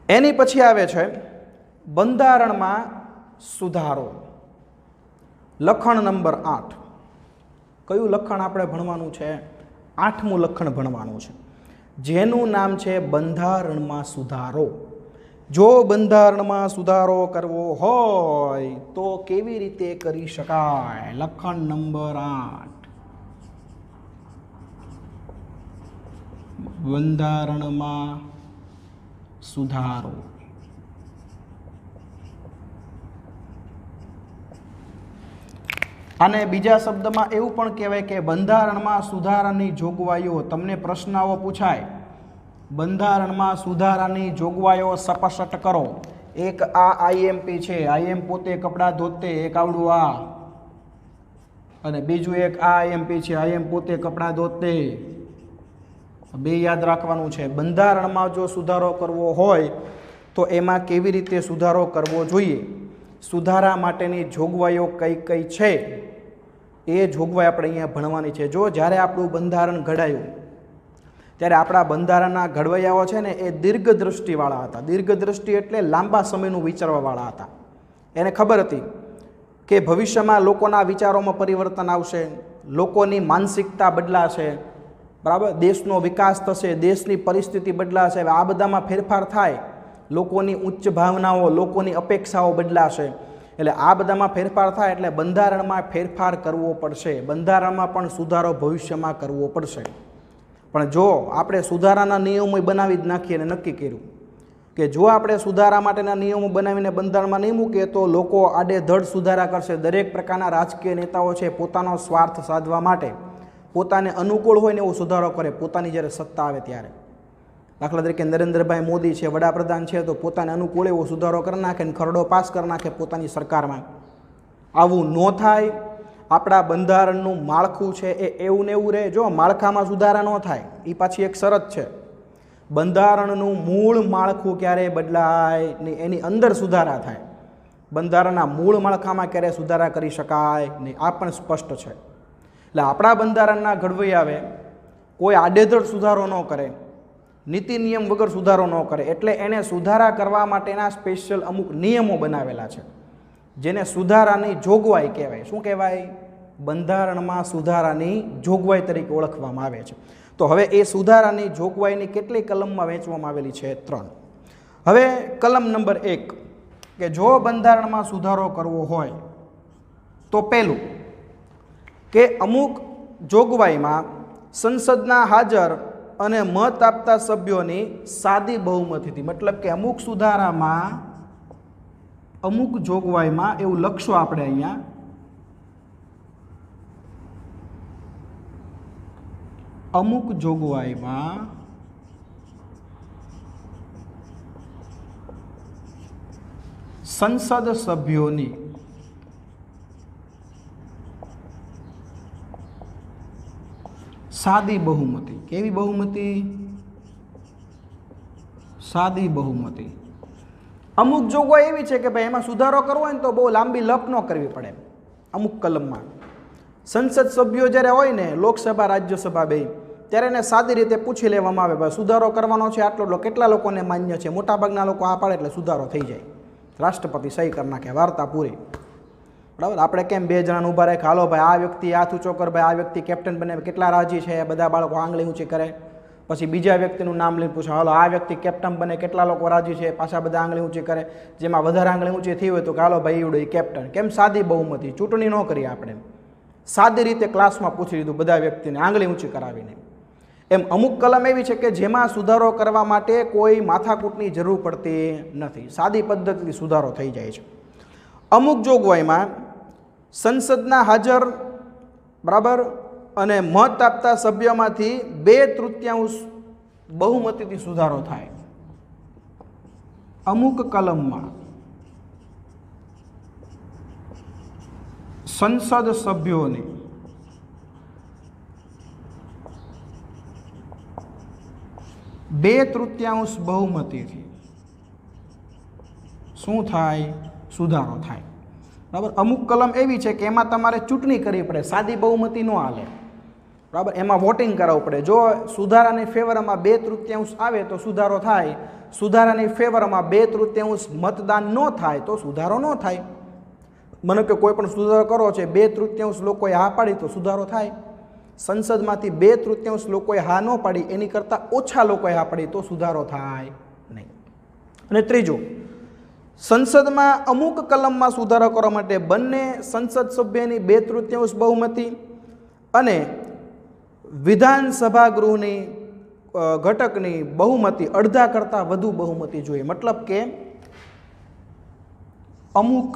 એની પછી આવે છે બંધારણમાં સુધારો. લખણ નંબર 8. કયું લખણ આપણે ભણવાનું છે? 8મું લખણ ભણવાનું છે, જેનું નામ છે બંધારણમાં સુધારો. જો બંધારણમાં સુધારો કરવો હોય તો કેવી રીતે કરી શકાય? લખણ નંબર 8. બંધારણમાં સુધારો. આને બીજા શબ્દમાં એવું પણ કહેવાય કે બંધારણમાં સુધારાની જોગવાઈઓ, તમને પ્રશ્ન આવો પૂછાય, બંધારણમાં સુધારાની જોગવાઈઓ સપષ્ટ કરો. એક આ આઈએમપી છે, આઈએમ પોતે કપડાં ધોતે, એક આવડું આ, અને બીજું એક આ આઈએમપી છે, આઈએમ પોતે કપડાં ધોતે. બે યાદ રાખવાનું છે. બંધારણમાં જો સુધારો કરવો હોય તો એમાં કેવી રીતે સુધારો કરવો જોઈએ, સુધારા માટેની જોગવાઈઓ કઈ કઈ છે એ જોગવાઈ આપણે અહીંયા ભણવાની છે. જો જ્યારે આપણું બંધારણ ઘડાયું ત્યારે આપણા બંધારણના ઘડવૈયાઓ છે ને એ દીર્ઘદ્રષ્ટિવાળા હતા. દીર્ઘદ્રષ્ટિ એટલે લાંબા સમયનું વિચારવાવાળા હતા. એને ખબર હતી કે ભવિષ્યમાં લોકોના વિચારોમાં પરિવર્તન આવશે, લોકોની માનસિકતા બદલાશે, બરાબર, દેશનો વિકાસ થશે, દેશની પરિસ્થિતિ બદલાશે. આ બધામાં ફેરફાર થાય, લોકોની ઉચ્ચ ભાવનાઓ, લોકોની અપેક્ષાઓ બદલાશે. એટલે આ બધામાં ફેરફાર થાય એટલે બંધારણમાં ફેરફાર કરવો પડશે, બંધારણમાં પણ સુધારો ભવિષ્યમાં કરવો પડશે. પણ જો આપણે સુધારાના નિયમો બનાવી જ નાખીએ અને નક્કી કર્યું કે જો આપણે સુધારા માટેના નિયમો બનાવીને બંધારણમાં નહીં મૂકીએ તો લોકો આડેધડ સુધારા કરશે. દરેક પ્રકારના રાજકીય નેતાઓ છે પોતાનો સ્વાર્થ સાધવા માટે પોતાને અનુકૂળ હોય ને એવો સુધારો કરે પોતાની જ્યારે સત્તા આવે ત્યારે. દાખલા તરીકે નરેન્દ્રભાઈ મોદી છે, વડાપ્રધાન છે, તો પોતાને અનુકૂળ એવો સુધારો કરી નાખે ને ખરડો પાસ કરી નાખે પોતાની સરકારમાં. આવું ન થાય. આપણા બંધારણનું માળખું છે એ એવું ને એવું રહે. જો માળખામાં સુધારા ન થાય એ પાછી એક શરત છે. બંધારણનું મૂળ માળખું ક્યારેય બદલાય નહીં, એની અંદર સુધારા થાય. બંધારણના મૂળ માળખામાં ક્યારેય સુધારા કરી શકાય નહીં, આ પણ સ્પષ્ટ છે. એટલે આપણા બંધારણના ઘડવૈયાએ કોઈ આડેધડ સુધારો ન કરે, નીતિ નિયમ વગર સુધારો ન કરે, એટલે એને સુધારા કરવા માટેના સ્પેશિયલ અમુક નિયમો બનાવેલા છે જેને સુધારાની જોગવાઈ કહેવાય. શું કહેવાય? બંધારણમાં સુધારાની જોગવાઈ તરીકે ઓળખવામાં આવે છે. તો હવે એ સુધારાની જોગવાઈની કેટલી કલમમાં વહેંચવામાં આવેલી છે? 3. હવે કલમ નંબર 1 કે જો બંધારણમાં સુધારો કરવો હોય તો પહેલું કે અમુક જોગવાઈમાં સંસદના હાજર અને મત આપતા સભ્યોની સાદી બહુમતીથી, મતલબ કે અમુક સુધારામાં, અમુક જોગવાઈમાં એવું લખશું આપણે અહીંયા, અમુક જોગવાઈમાં સંસદ સભ્યોની સાદી બહુમતી. કેવી બહુમતી? સાદી બહુમતી. અમુક જોગવાઈ એવી છે કે ભાઈ એમાં સુધારો કરવો હોય ને તો બહુ લાંબી લપ ન કરવી પડે. અમુક કલમમાં સંસદ સભ્યો જ્યારે હોય ને, લોકસભા રાજ્યસભા બે, ત્યારે એને સાદી રીતે પૂછી લેવામાં આવે ભાઈ સુધારો કરવાનો છે આટલો, કેટલા લોકોને માન્ય છે? મોટાભાગના લોકો આ પાડે એટલે સુધારો થઈ જાય, રાષ્ટ્રપતિ સહી કરી નાખે, વાર્તા પૂરી. બરાબર. આપણે કેમ 2 જણાને ઊભા રાખે, હાલો ભાઈ આ વ્યક્તિ હાથ ઊંચો કર, ભાઈ આ વ્યક્તિ કેપ્ટન બને, કેટલા રાજી છે? બધા બાળકો આંગળી ઊંચી કરે. પછી બીજા વ્યક્તિનું નામ લઈને પૂછો, હાલો આ વ્યક્તિ કેપ્ટન બને, કેટલા લોકો રાજી છે? પાછા બધા આંગળી ઊંચી કરે. જેમાં વધારે આંગળી ઊંચી થઈ હોય તો હાલો ભાઈ એવડો કેપ્ટન. કેમ? સાદી બહુમતી. ચૂંટણી ન કરી આપણે, સાદી રીતે ક્લાસમાં પૂછી લીધું બધા વ્યક્તિને આંગળી ઊંચી કરાવીને. એમ અમુક કલમ એવી છે કે જેમાં સુધારો કરવા માટે કોઈ માથાકૂટની જરૂર પડતી નથી, સાદી પદ્ધતિથી સુધારો થઈ જાય છે. અમુક જોગવાઈમાં સંસદના હાજર, બરાબર, અને મત આપતા સભ્યોમાંથી 2/3 બહુમતીથી સુધારો થાય. અમુક કલમમાં સંસદ સભ્યોની બે તૃતીયાંશ બહુમતીથી શું થાય? સુધારો થાય. બરાબર. અમુક કલમ એવી છે કે એમાં તમારે ચૂંટણી કરવી પડે, સાદી બહુમતી ન હાલે. બરાબર. એમાં વોટિંગ કરાવવું પડે. જો સુધારાની ફેવરમાં 2/3 આવે તો સુધારો થાય, સુધારાની ફેવરમાં 2/3 મતદાન ન થાય તો સુધારો ન થાય. મને કે કોઈ પણ સુધારો કરો છે, 2/3 લોકોએ હા પાડી તો સુધારો થાય. સંસદમાંથી 2/3 લોકોએ હા ન પાડી, એની કરતાં ઓછા લોકોએ હા પાડી તો સુધારો થાય નહીં. અને ત્રીજું, સંસદમાં અમુક કલમમાં સુધારો કરવા માટે બંને સંસદ સભ્યની 2/3 બહુમતી અને વિધાનસભા ગૃહની ઘટકની બહુમતી અડધા કરતાં વધુ બહુમતી જોઈએ. મતલબ કે અમુક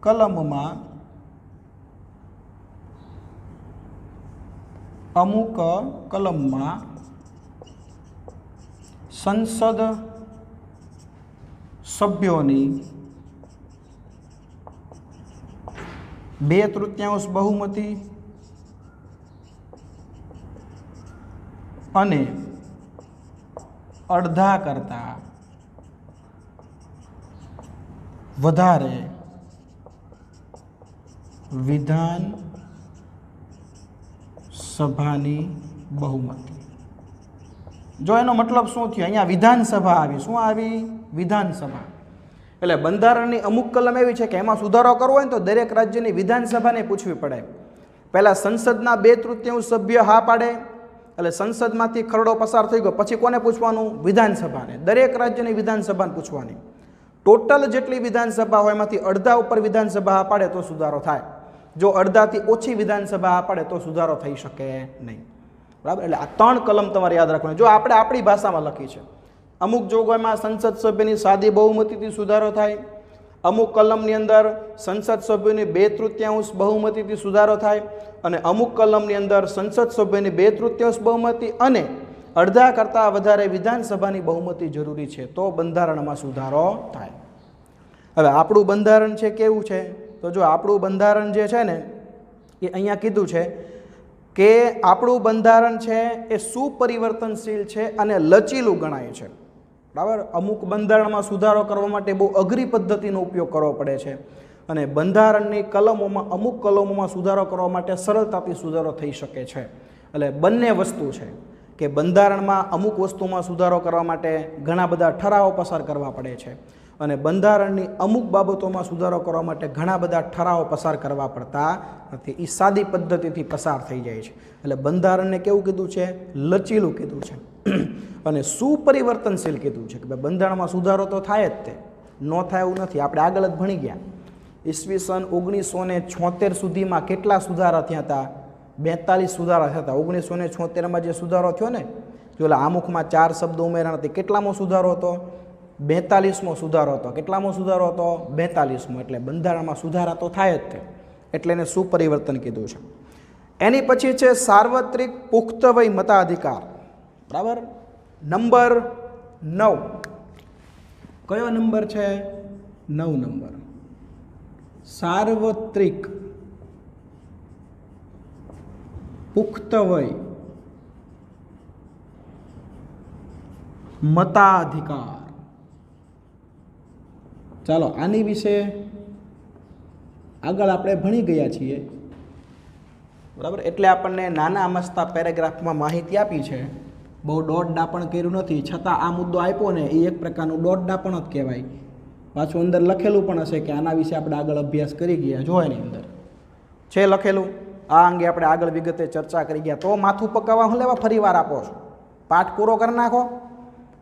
કલમમાં અમુક કલમમાં સંસદ સભ્યોની 2/3 બહુમતી અને અડધા કરતાં વધારે વિધાન સભાની બહુમતી. જો એનો મતલબ શું થયો, અહીંયા વિધાનસભા આવી. શું આવી? વિધાનસભા. એટલે બંધારણની અમુક કલમ એવી છે કે એમાં સુધારો કરવો હોય ને તો દરેક રાજ્યની વિધાનસભાને પૂછવી પડે. પહેલાં સંસદના 2/3 સભ્ય હા પાડે, એટલે સંસદમાંથી ખરડો પસાર થઈ ગયો, પછી કોને પૂછવાનું? વિધાનસભાને. દરેક રાજ્યની વિધાનસભાને પૂછવાની. ટોટલ જેટલી વિધાનસભા હોય એમાંથી અડધા ઉપર વિધાનસભા હા પાડે તો સુધારો થાય. જો અડધાથી ઓછી વિધાનસભા હા પાડે તો સુધારો થઈ શકે નહીં. બરાબર? એટલે આ 3 કલમ તમારે યાદ રાખવાની. જો આપણે આપણી ભાષામાં લખી છે, અમુક જોગવાઈમાં સંસદ સભ્યની સાદી બહુમતીથી સુધારો થાય, અમુક કલમની અંદર સંસદ સભ્યોની 2/3 બહુમતીથી સુધારો થાય, અને અમુક કલમની અંદર સંસદ સભ્યોની 2/3 બહુમતી અને અડધા કરતાં વધારે વિધાનસભાની બહુમતી જરૂરી છે તો બંધારણમાં સુધારો થાય. હવે આપણું બંધારણ છે કેવું છે? તો જો આપણું બંધારણ જે છે ને એ અહીંયા કીધું છે કે આપણું બંધારણ છે એ સુપરિવર્તનશીલ છે અને લચીલું ગણાય છે. બરાબર? અમુક બંધારણમાં સુધારો કરવા માટે બહુ અઘરી પદ્ધતિનો ઉપયોગ કરવો પડે છે, અને બંધારણની કલમોમાં અમુક કલમોમાં સુધારો કરવા માટે સરળતાથી સુધારો થઈ શકે છે. એટલે બંને વસ્તુ છે કે બંધારણમાં અમુક વસ્તુમાં સુધારો કરવા માટે ઘણા બધા ઠરાવો પસાર કરવા પડે છે, અને બંધારણની અમુક બાબતોમાં સુધારો કરવા માટે ઘણા બધા ઠરાવો પસાર કરવા પડતા નથી. એ સાદી પદ્ધતિથી પસાર થઈ જાય છે. એટલે બંધારણને કેવું કીધું છે? લચીલું કીધું છે અને સુપરિવર્તનશીલ કીધું છે કે ભાઈ બંધારણમાં સુધારો તો થાય જ, તે ન થાય એવું નથી. આપણે આગળ જ ભણી ગયા. ઈસવીસન 1976 સુધીમાં કેટલા સુધારા થયા હતા? 42 સુધારા થયા હતા. 1976માં જે સુધારો થયો ને, જો આમુખમાં 4 શબ્દો ઉમેરા નથી, કેટલામો સુધારો હતો? 42મો સુધારો હતો. કેટલામો સુધારો હતો? 42મો. એટલે બંધારણમાં સુધારા તો થાય જ તે, એટલે એને સુપરિવર્તન કીધું છે. એની પછી છે સાર્વત્રિક પુખ્ત વય મતાધિકાર. બરાબર? નંબર 9. કયો નંબર છે? 9 નંબર. સાર્વત્રિક પુખ્ત વય મતાધિકાર. ચાલો આની વિશે આગળ આપણે ભણી ગયા છીએ. બરાબર? એટલે આપણને નાના મસ્તા પેરેગ્રાફમાં માહિતી આપી છે, બહુ દોડ ડાપણ કર્યું નથી. છતાં આ મુદ્દો આપ્યો ને એ એક પ્રકારનું દોડ ડાપણ જ કહેવાય. પાછું અંદર લખેલું પણ હશે કે આના વિશે આપણે આગળ અભ્યાસ કરી ગયા. જો એની અંદર છે લખેલું, આ અંગે આપણે આગળ વિગતે ચર્ચા કરી ગયા. તો માથું પકાવવા હું લેવા ફરી વાર આપો છો? પાઠ પૂરો કરી નાખો.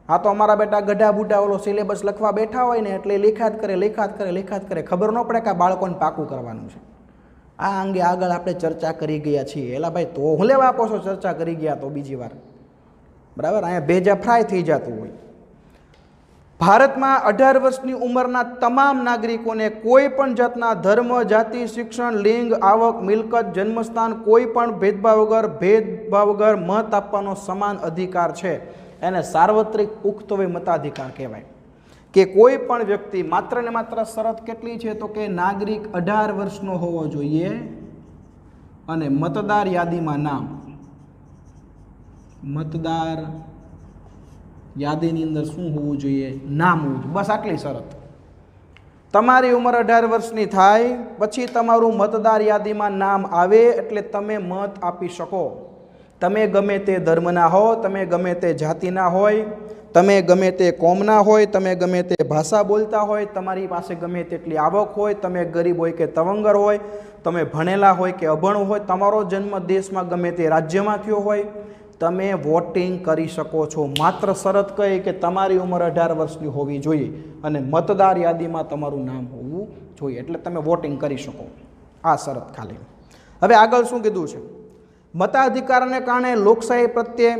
હા, તો અમારા બેટા ગઢા બુઢા ઓલો સિલેબસ લખવા બેઠા હોય ને એટલે લેખાત કરે, ખબર ન પડે કે આ બાળકોને પાકું કરવાનું છે. આ અંગે આગળ આપણે ચર્ચા કરી ગયા છીએ. એલા ભાઈ, તો હું લેવા આપો છો ચર્ચા કરી ગયા તો બીજી વાર? બરાબર? અહીંયા ભેજા ફ્રાય થઈ જતું હોય. ભારતમાં 18 વર્ષની ઉંમરના તમામ નાગરિકોને કોઈ પણ જાતના ધર્મ, જાતિ, શિક્ષણ, લિંગ, આવક, મિલકત, જન્મસ્થાન કોઈ પણ ભેદભાવ વગર મત આપવાનો સમાન અધિકાર છે. એને સાર્વત્રિક પુખ્ત વય મતાધિકાર કહેવાય. કે કોઈ પણ વ્યક્તિ, માત્ર ને માત્ર શરત કેટલી છે? તો કે નાગરિક 18 વર્ષનો હોવો જોઈએ અને મતદાર યાદીમાં નામ, મતદાર યાદીની અંદર શું હોવું જોઈએ? નામ હોવું જોઈએ. બસ આટલી શરત. તમારી ઉંમર 18 વર્ષની થાય પછી તમારું મતદાર યાદીમાં નામ આવે એટલે તમે મત આપી શકો. તમે ગમે તે ધર્મના હો, તમે ગમે તે જાતિના હોય, તમે ગમે તે કોમના હોય, તમે ગમે તે ભાષા બોલતા હોય, તમારી પાસે ગમે તેટલી આવક હોય, તમે ગરીબ હોય કે તવંગર હોય, તમે ભણેલા હોય કે અભણ હોય, તમારો જન્મ દેશમાં ગમે તે રાજ્યમાં થયો હોય, તમે વોટિંગ કરી શકો છો. માત્ર શરત કહી કે તમારી ઉંમર 18 વર્ષની હોવી જોઈએ અને મતદાર યાદીમાં તમારું નામ હોવું જોઈએ, એટલે તમે વોટિંગ કરી શકો. આ શરત ખાલી. હવે આગળ શું કીધું છે? મતાધિકારને કારણે લોકશાહી પ્રત્યે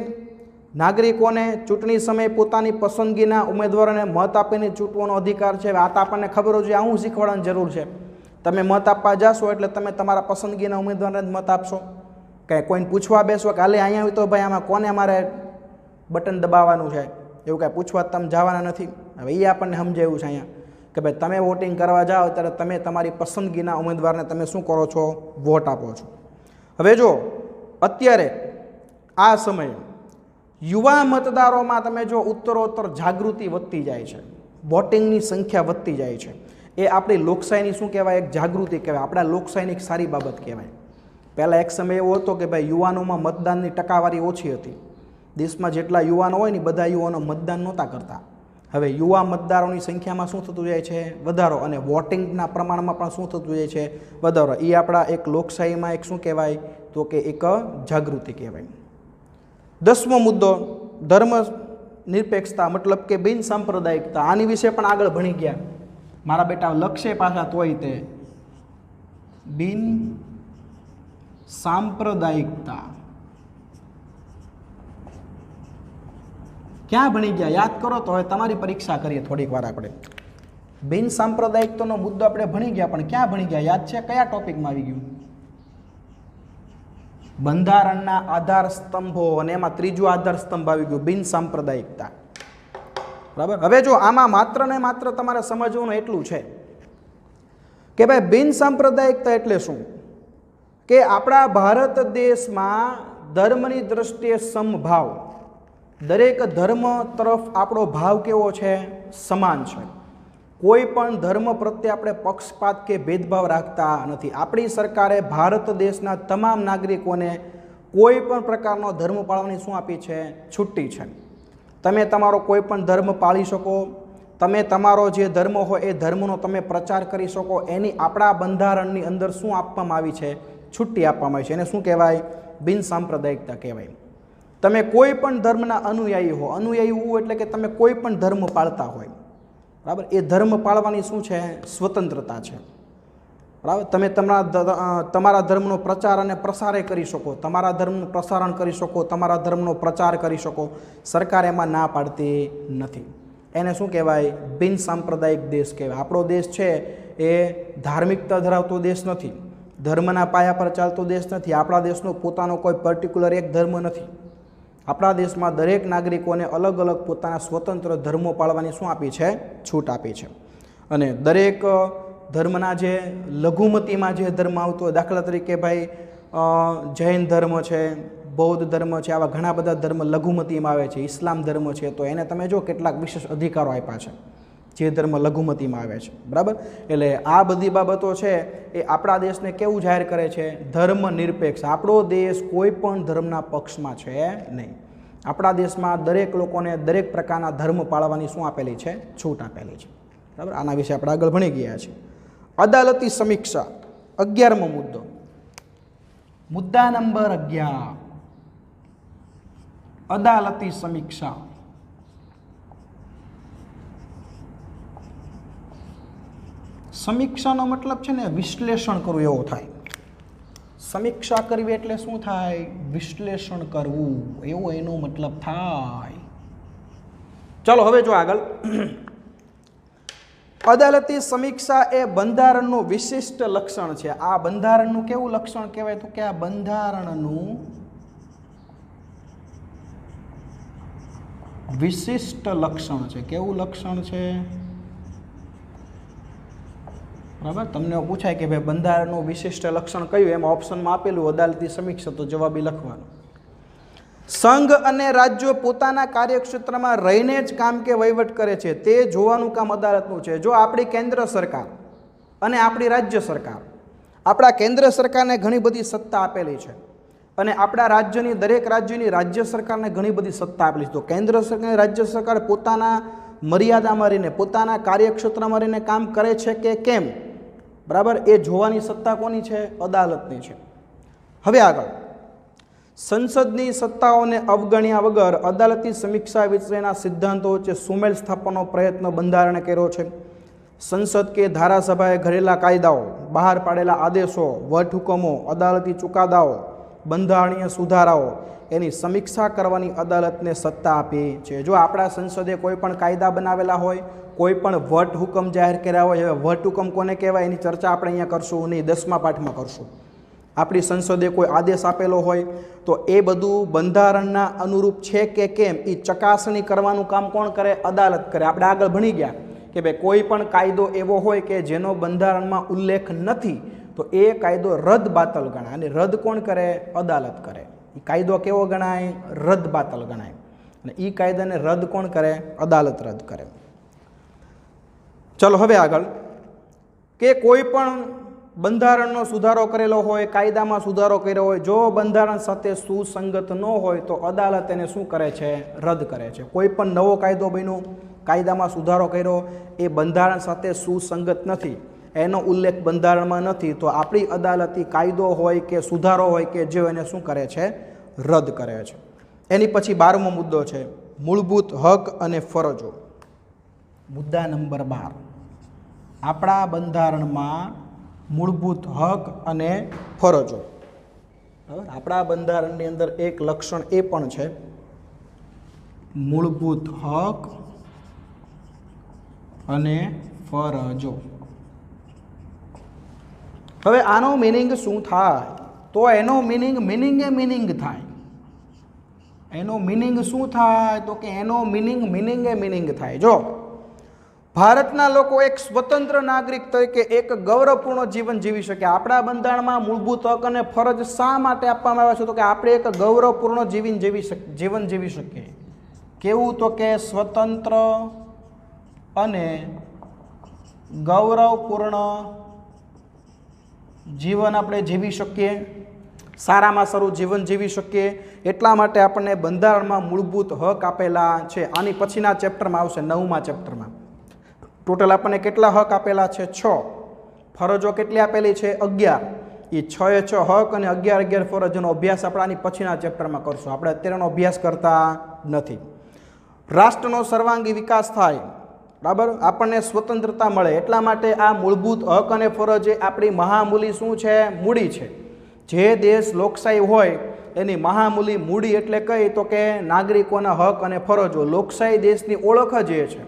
નાગરિકોને ચૂંટણી સમયે પોતાની પસંદગીના ઉમેદવારોને મત આપીને ચૂંટવાનો અધિકાર છે. આ તો આપણને ખબર હોય, આ હું શીખવાડવાની જરૂર છે? તમે મત આપવા જાશો એટલે તમે તમારા પસંદગીના ઉમેદવારને જ મત આપશો. કે કોઈને પૂછવા બેસો કે હાલે અહીંયા હોય તો ભાઈ આમાં કોને મારે બટન દબાવવાનું છે, એવું કાંઈ પૂછવા તમે જવાના નથી. હવે એ આપણને સમજાવ્યું છે અહીંયા કે ભાઈ તમે વોટિંગ કરવા જાઓ ત્યારે તમે તમારી પસંદગીના ઉમેદવારને તમે શું કરો છો, વોટ આપો છો. હવે જો અત્યારે આ સમયે યુવા મતદારોમાં તમે જો ઉત્તરોત્તર જાગૃતિ વધતી જાય છે, વોટિંગની સંખ્યા વધતી જાય છે, એ આપણી લોકશાહીની શું કહેવાય, એક જાગૃતિ કહેવાય, આપણા લોકશાહીની એક સારી બાબત કહેવાય. પહેલાં એક સમય એવો હતો કે ભાઈ યુવાનોમાં મતદાનની ટકાવારી ઓછી હતી. દેશમાં જેટલા યુવાનો હોય ને બધા યુવાનો મતદાન નહોતા કરતા. હવે યુવા મતદારોની સંખ્યામાં શું થતું જાય છે, વધારો, અને વોટિંગના પ્રમાણમાં પણ શું થતું જાય છે, વધારો. એ આપણા એક લોકશાહીમાં એક શું કહેવાય તો કે એક જાગૃતિ કહેવાય. 10મો મુદ્દો ધર્મ નિરપેક્ષતા મતલબ કે બિન સાંપ્રદાયિકતા. આની વિશે પણ આગળ ભણી ગયા મારા બેટા, લક્ષ્ય પાછા તોય તે બિન સાંપ્રદાયિકતા ક્યાં ભણી ગયા યાદ કરો તો હવે તમારી પરીક્ષા કરીએ થોડીક વાર. આપણે બિન સાંપ્રદાયિકતાનો મુદ્દો આપણે ભણી ગયા, પણ ક્યાં ભણી ગયા યાદ છે, કયા ટોપિકમાં આવી ગયું? બંધારણના આધાર સ્તંભો, અને એમાં ત્રીજો આધાર સ્તંભ આવી ગયું બિન સાંપ્રદાયિકતા. બરાબર. હવે જો આમાં માત્ર ને માત્ર તમારે સમજવાનું એટલું છે કે ભાઈ બિન સાંપ્રદાયિકતા એટલે શું, કે આપણા ભારત દેશમાં ધર્મની દ્રષ્ટિએ સમભાવ, દરેક ધર્મ તરફ આપણો ભાવ કેવો છે, સમાન છે. કોઈ પણ ધર્મ પ્રત્યે આપણે પક્ષપાત કે ભેદભાવ રાખતા નથી. આપણી સરકારે ભારત દેશના તમામ નાગરિકોને કોઈ પણ પ્રકારનો ધર્મ પાળવાની શું આપી છે, છુટ્ટી છે. તમે તમારો કોઈ પણ ધર્મ પાળી શકો, તમે તમારો જે ધર્મ હોય એ ધર્મનો તમે પ્રચાર કરી શકો, એની આપણા બંધારણની અંદર શું આપવામાં આવી છે, છુટ્ટી આપવામાં આવી છે. એને શું કહેવાય, બિન સાંપ્રદાયિકતા કહેવાય. તમે કોઈ પણ ધર્મના અનુયાયી હો, અનુયાયી હોવું એટલે કે તમે કોઈ પણ ધર્મ પાળતા હોય, બરાબર, એ ધર્મ પાળવાની શું છે, સ્વતંત્રતા છે. બરાબર. તમે તમારા ધર્મનો પ્રચાર અને પ્રસાર કરી શકો, તમારા ધર્મનું પ્રસારણ કરી શકો, તમારા ધર્મનો પ્રચાર કરી શકો, સરકાર એમાં ના પાડતી નથી. એને શું કહેવાય, બિન સાંપ્રદાયિક દેશ કહેવાય. આપણો દેશ છે એ ધાર્મિકતા ધરાવતો દેશ નથી, ધર્મના પાયા પર ચાલતો દેશ નથી. આપણા દેશનો પોતાનો કોઈ પર્ટિક્યુલર એક ધર્મ નથી. આપણા દેશમાં દરેક નાગરિકોને અલગ અલગ પોતાના સ્વતંત્ર ધર્મો પાળવાની શું આપી છે, છૂટ આપી છે. અને દરેક ધર્મના જે લઘુમતીમાં જે ધર્મ આવતો હોય, દાખલા તરીકે ભાઈ જૈન ધર્મ છે, બૌદ્ધ ધર્મ છે, આવા ઘણા બધા ધર્મ લઘુમતીમાં આવે છે. ઇસ્લામ ધર્મ છે તો એને તમે જો કેટલાક વિશેષ અધિકારો આપ્યા છે જે ધર્મ લઘુમતીમાં આવે છે. બરાબર. એટલે આ બધી બાબતો છે એ આપણા દેશને કેવું જાહેર કરે છે, ધર્મ નિરપેક્ષ. આપણો દેશ કોઈ પણ ધર્મના પક્ષમાં છે નહીં. આપણા દેશમાં દરેક લોકોને દરેક પ્રકારના ધર્મ પાળવાની શું આપેલી છે, છૂટ આપેલી છે. બરાબર. આના વિશે આપણે આગળ ભણી ગયા છીએ. અદાલતી સમીક્ષા 11મો મુદ્દો. મુદ્દા નંબર 11, અદાલતી સમીક્ષા. સમીક્ષાનો મતલબ છે ને વિશ્લેષણ કરવું એવો થાય. સમીક્ષા કરવી એટલે શું થાય, વિશ્લેષણ કરવું એવો એનો મતલબ થાય. ચાલો હવે જો આગળ. અદાલતી સમીક્ષા એ બંધારણનું વિશિષ્ટ લક્ષણ છે. આ બંધારણનું કેવું લક્ષણ કહેવાય તો કે આ બંધારણનું વિશિષ્ટ લક્ષણ છે. કેવું લક્ષણ છે, બરાબર. તમને પૂછાય કે ભાઈ બંધારણનું વિશિષ્ટ લક્ષણ કયું, એમાં ઓપ્શનમાં આપેલું અદાલતી સમીક્ષા, તો જવાબ લખવાનો. સંઘ અને રાજ્યો પોતાના કાર્યક્ષેત્રમાં રહીને જ કામ કે વહીવટ કરે છે તે જોવાનું કામ અદાલતનું છે. જો આપણી કેન્દ્ર સરકાર અને આપણી રાજ્ય સરકાર, આપણા કેન્દ્ર સરકારને ઘણી બધી સત્તા આપેલી છે અને આપણા રાજ્યની દરેક રાજ્યની રાજ્ય સરકારને ઘણી બધી સત્તા આપેલી છે. તો કેન્દ્ર સરકાર અને રાજ્ય સરકાર પોતાના મર્યાદામાં રહીને, પોતાના કાર્યક્ષેત્રમાં રહીને કામ કરે છે કે કેમ, બરાબર, એ જોવાની સત્તા કોની છે, અદાલતની છે. હવે આગળ, સંસદની સત્તાઓને અવગણ્યા વગર અદાલતી સમીક્ષા વિશેના સિદ્ધાંતો વચ્ચે સુમેળ સ્થાપવાનો પ્રયત્ન બંધારણે કર્યો છે. સંસદ કે ધારાસભાએ ઘડેલા કાયદાઓ, બહાર પાડેલા આદેશો, વટહુકમો, અદાલતી ચુકાદાઓ, બંધારણીય સુધારાઓ, એની સમીક્ષા કરવાની અદાલતને સત્તા આપી છે. જો આપણા સંસદે કોઈ પણ કાયદા બનાવેલા હોય, કોઈ પણ વટહુકમ જાહેર કર્યા હોય, હવે વટહુકમ કોને કહેવાય એની ચર્ચા આપણે અહીંયા કરશું નહીં, 10મા પાઠમાં કરશું. આપણી સંસદે કોઈ આદેશ આપેલો હોય તો એ બધું બંધારણના અનુરૂપ છે કે કેમ એ ચકાસણી કરવાનું કામ કોણ કરે? અદાલત કરે. આપણે આગળ ભણી ગયા કે ભાઈ કોઈ પણ કાયદો એવો હોય કે જેનો બંધારણમાં ઉલ્લેખ નથી તો એ કાયદો રદ બાતલ ગણાય, અને રદ કોણ કરે? અદાલત કરે. એ કાયદો કેવો ગણાય? રદ બાતલ ગણાય. અને એ કાયદાને રદ કોણ કરે? અદાલત રદ કરે. ચલો હવે આગળ કે કોઈ પણ બંધારણનો સુધારો કરેલો હોય, કાયદામાં સુધારો કર્યો હોય, જો બંધારણ સાથે સુસંગત ન હોય તો અદાલત એને શું કરે છે? રદ કરે છે. કોઈ પણ નવો કાયદો બન્યો, કાયદામાં સુધારો કર્યો, એ બંધારણ સાથે સુસંગત નથી, એનો ઉલ્લેખ બંધારણમાં નથી, તો આપણી અદાલત કાયદો હોય કે સુધારો હોય કે જે એને શું કરે છે? રદ કરે છે. એની પછી 12મો મુદ્દો છે મૂળભૂત હક અને ફરજો. મુદ્દા નંબર 12, આપણા બંધારણમાં મૂળભૂત હક અને ફરજો. બરાબર, આપણા બંધારણની અંદર એક લક્ષણ એ પણ છે મૂળભૂત હક અને ફરજો. હવે આનો મિનિંગ શું થાય? તો એનો મિનિંગ થાય. એનો મિનિંગ શું થાય? તો કે એનો મિનિંગ થાય. જો ભારતના લોકો એક સ્વતંત્ર નાગરિક તરીકે એક ગૌરવપૂર્ણ જીવન જીવી શકે. આપણા બંધારણમાં મૂળભૂત હક અને ફરજ શા માટે આપવામાં આવ્યા છે? તો કે આપણે એક ગૌરવપૂર્ણ જીવન જીવી શકીએ. કેવું? તો કે સ્વતંત્ર અને ગૌરવપૂર્ણ જીવન આપણે જીવી શકીએ, સારામાં સારું જીવન જીવી શકીએ. એટલા માટે આપણને બંધારણમાં મૂળભૂત હક આપેલા છે. આની પછીના ચેપ્ટરમાં આવશે, 9મા ચેપ્ટરમાં. ટોટલ આપણને કેટલા હક આપેલા છે? 6. ફરજો કેટલી આપેલી છે? 11. એ 6 હક અને 11 ફરજોનો અભ્યાસ આપણે આની પછીના ચેપ્ટરમાં કરશું. આપણે અત્યારેનો અભ્યાસ કરતા નથી. રાષ્ટ્રનો સર્વાંગી વિકાસ થાય, બરાબર, આપણને સ્વતંત્રતા મળે, એટલા માટે આ મૂળભૂત હક અને ફરજ એ આપણી મહામૂલી શું છે? મૂડી છે. જે દેશ લોકશાહી હોય એની મહામૂલી મૂડી એટલે કઈ? તો કે નાગરિકોના હક અને ફરજો. લોકશાહી દેશની ઓળખ જ એ છે.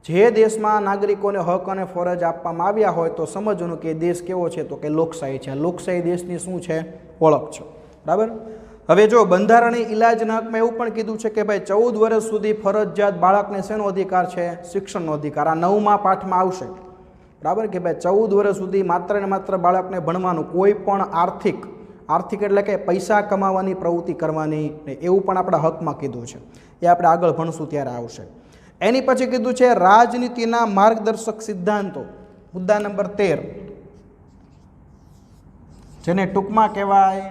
જે દેશમાં નાગરિકોને હક અને ફરજ આપવામાં આવ્યા હોય તો સમજવાનું કે દેશ કેવો છે? તો કે લોકશાહી છે. લોકશાહી દેશની શું છે? ઓળખ છે. બરાબર. હવે જો બંધારણીય ઇલાજના હકમાં એવું પણ કીધું છે કે ભાઈ 14 વર્ષ સુધી ફરજિયાત બાળકને શેનો અધિકાર છે? શિક્ષણનો અધિકાર. આ 9મા પાઠમાં આવશે. બરાબર, કે ભાઈ 14 વર્ષ સુધી માત્ર ને માત્ર બાળકને ભણવાનું, કોઈ પણ આર્થિક એટલે કે પૈસા કમાવાની પ્રવૃત્તિ કરવાની નહીં, એવું પણ આપણા હકમાં કીધું છે. એ આપણે આગળ ભણશું ત્યારે આવશે. એની પછી કીધું છે રાજનીતિના માર્ગદર્શક સિદ્ધાંતો. મુદ્દા નંબર 13, જેને ટૂંકમાં કહેવાય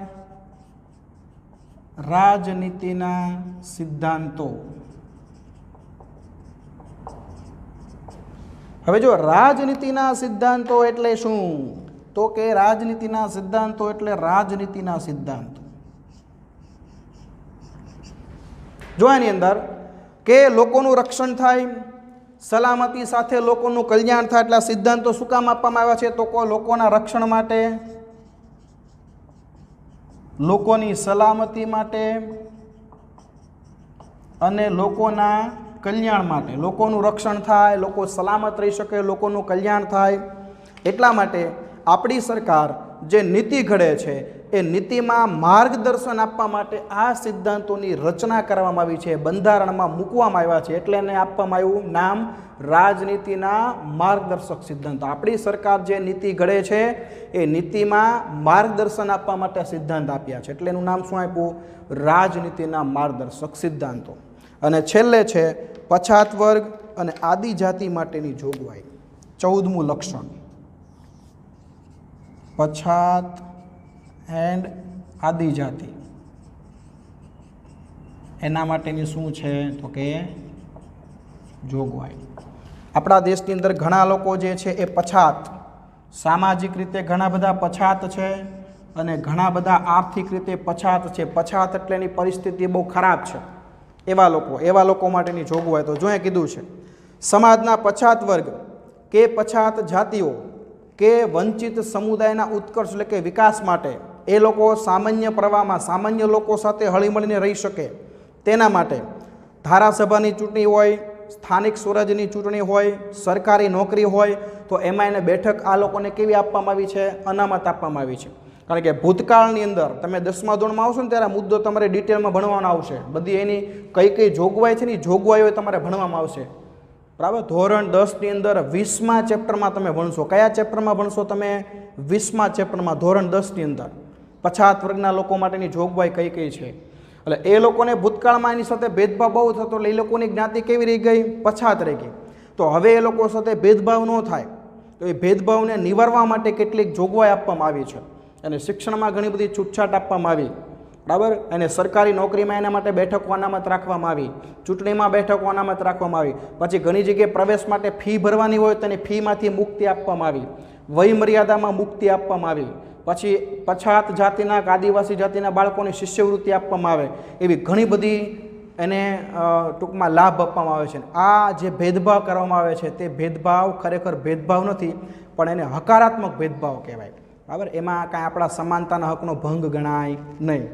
રાજનીતિના સિદ્ધાંતો. હવે જો રાજનીતિના સિદ્ધાંતો એટલે શું? તો કે રાજનીતિના સિદ્ધાંતો એટલે રાજનીતિના સિદ્ધાંતો. જો આની અંદર કે લોકોનું રક્ષણ થાય, સલામતી સાથે લોકોનું કલ્યાણ થાય, એટલે સિદ્ધાંતો શું કામ આપવામાં આવ્યા છે? તો લોકોના રક્ષણ માટે, લોકોની સલામતી માટે અને લોકોના કલ્યાણ માટે. લોકોનું રક્ષણ થાય, લોકો સલામત રહી શકે, લોકોનું કલ્યાણ થાય. એટલા માટે આપણી સરકાર જે નીતિ ઘડે છે એ નીતિમાં માર્ગદર્શન આપવા માટે આ સિદ્ધાંતોની રચના કરવામાં આવી છે, બંધારણમાં મૂકવામાં આવ્યા છે. એટલે એને આપવામાં આવ્યું નામ રાજનીતિના માર્ગદર્શક સિદ્ધાંતો. આપણી સરકાર જે નીતિ ઘડે છે એ નીતિમાં માર્ગદર્શન આપવા માટે સિદ્ધાંત આપ્યા છે, એટલે એનું નામ શું આપ્યું? રાજનીતિના માર્ગદર્શક સિદ્ધાંતો. અને છેલ્લે છે પછાત વર્ગ અને આદિજાતિ માટેની જોગવાઈ. 14મું લક્ષણ, પછાત એન્ડ આદિજાતિ, એના માટેની શું છે? તો કે જોગવાઈ. આપણા દેશની અંદર ઘણા લોકો જે છે એ પછાત, સામાજિક રીતે ઘણા બધા પછાત છે અને ઘણા બધા આર્થિક રીતે પછાત છે. પછાત એટલે એની પરિસ્થિતિ બહુ ખરાબ છે, એવા લોકો માટેની જોગવાઈ. તો જોઈએ કીધું છે સમાજના પછાત વર્ગ કે પછાત જાતિઓ કે વંચિત સમુદાયના ઉત્કર્ષ એટલે કે વિકાસ માટે એ લોકો સામાન્ય પ્રવાહમાં સામાન્ય લોકો સાથે હળીમળીને રહી શકે તેના માટે ધારાસભાની ચૂંટણી હોય, સ્થાનિક સ્વરાજ્યની ચૂંટણી હોય, સરકારી નોકરી હોય તો એમાં એને બેઠક આ લોકોને કેવી આપવામાં આવી છે? અનામત આપવામાં આવી છે. કારણ કે ભૂતકાળની અંદર તમે 10મા ધોરણમાં આવશો ને ત્યારે આ મુદ્દો તમારે ડિટેલમાં ભણવાનો આવશે, બધી એની કઈ કઈ જોગવાઈ છે ને જોગવાઈઓ તમારે ભણવામાં આવશે, બરાબર. ધોરણ 10ની અંદર 20મા ચેપ્ટરમાં તમે ભણશો. કયા ચેપ્ટરમાં ભણશો તમે? 20મા ચેપ્ટરમાં ધોરણ 10ની અંદર પછાત વર્ગના લોકો માટેની જોગવાઈ કઈ કઈ છે. એટલે એ લોકોને ભૂતકાળમાં એની સાથે ભેદભાવ બહુ થતો, એટલે એ લોકોની જ્ઞાતિ કેવી રહી ગઈ? પછાત રહી ગઈ. તો હવે એ લોકો સાથે ભેદભાવ ન થાય, તો એ ભેદભાવને નિવારવા માટે કેટલીક જોગવાઈ આપવામાં આવી છે, અને શિક્ષણમાં ઘણી બધી છૂટછાટ આપવામાં આવી, બરાબર. અને સરકારી નોકરીમાં એના માટે બેઠકો અનામત રાખવામાં આવી, ચૂંટણીમાં બેઠકો અનામત રાખવામાં આવી, પછી ઘણી જગ્યાએ પ્રવેશ માટે ફી ભરવાની હોય તો એની ફીમાંથી મુક્તિ આપવામાં આવી, વય મર્યાદામાં મુક્તિ આપવામાં આવી, પછી પછાત જાતિના આદિવાસી જાતિના બાળકોને શિષ્યવૃત્તિ આપવામાં આવે, એવી ઘણી બધી એને ટૂંકમાં લાભ આપવામાં આવે છે. આ જે ભેદભાવ કરવામાં આવે છે તે ભેદભાવ ખરેખર ભેદભાવ નથી, પણ એને હકારાત્મક ભેદભાવ કહેવાય, બરાબર. એમાં કાંઈ આપણા સમાનતાના હકનો ભંગ ગણાય નહીં.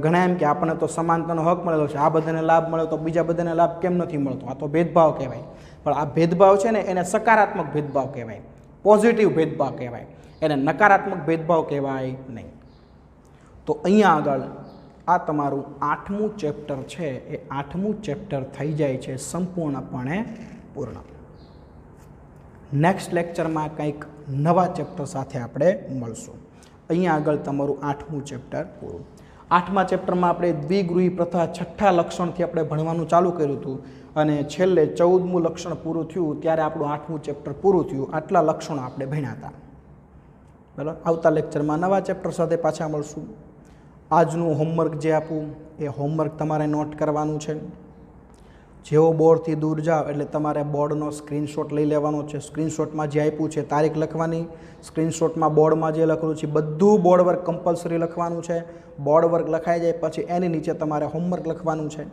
ઘણા એમ કે આપણને તો સમાનતાનો હક મળેલો છે, આ બધાને લાભ મળ્યો તો બીજા બધાને લાભ કેમ નથી મળતો? આ તો ભેદભાવ કહેવાય. પણ આ ભેદભાવ છે ને એને સકારાત્મક ભેદભાવ કહેવાય, પોઝિટિવ ભેદભાવ કહેવાય, એને નકારાત્મક ભેદભાવ કહેવાય નહીં. તો અહીંયા આગળ આ તમારું 8મું ચેપ્ટર છે, એ 8મું ચેપ્ટર થઈ જાય છે સંપૂર્ણપણે પૂર્ણ. નેક્સ્ટ લેક્ચરમાં કંઈક નવા ચેપ્ટર સાથે આપણે મળશું. અહીંયા આગળ તમારું 8મું ચેપ્ટર પૂરું. 8મા ચેપ્ટરમાં આપણે દ્વિગૃહી પ્રથા 6ઠ્ઠા લક્ષણથી આપણે ભણવાનું ચાલુ કર્યું હતું, અને છેલ્લે 14મું લક્ષણ પૂરું થયું ત્યારે આપણું 8મું ચેપ્ટર પૂરું થયું. આટલા લક્ષણો આપણે ભણ્યા હતા, બરાબર. આવતા લેક્ચરમાં નવા ચેપ્ટર સાથે પાછા મળશું. આજનું હોમવર્ક જે આપું એ હોમવર્ક તમારે નોટ કરવાનું છે. જેવો બોર્ડથી દૂર જાઓ એટલે તમારે બોર્ડનો સ્ક્રીનશોટ લઈ લેવાનો છે. સ્ક્રીનશોટમાં જે આપ્યું છે તારીખ લખવાની, સ્ક્રીનશોટમાં બોર્ડમાં જે લખેલું છે બધું બોર્ડ વર્ક કમ્પલસરી લખવાનું છે. બોર્ડ વર્ક લખાઈ જાય પછી એની નીચે તમારે હોમવર્ક લખવાનું છે,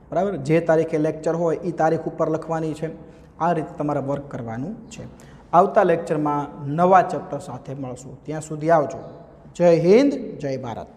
બરાબર. જે તારીખે લેક્ચર હોય એ તારીખ ઉપર લખવાની છે. આ રીતે તમારે વર્ક કરવાનું છે. આવતા લેક્ચરમાં નવા ચેપ્ટર સાથે મળશું. ત્યાં સુધી આવજો. જય હિન્દ, જય ભારત.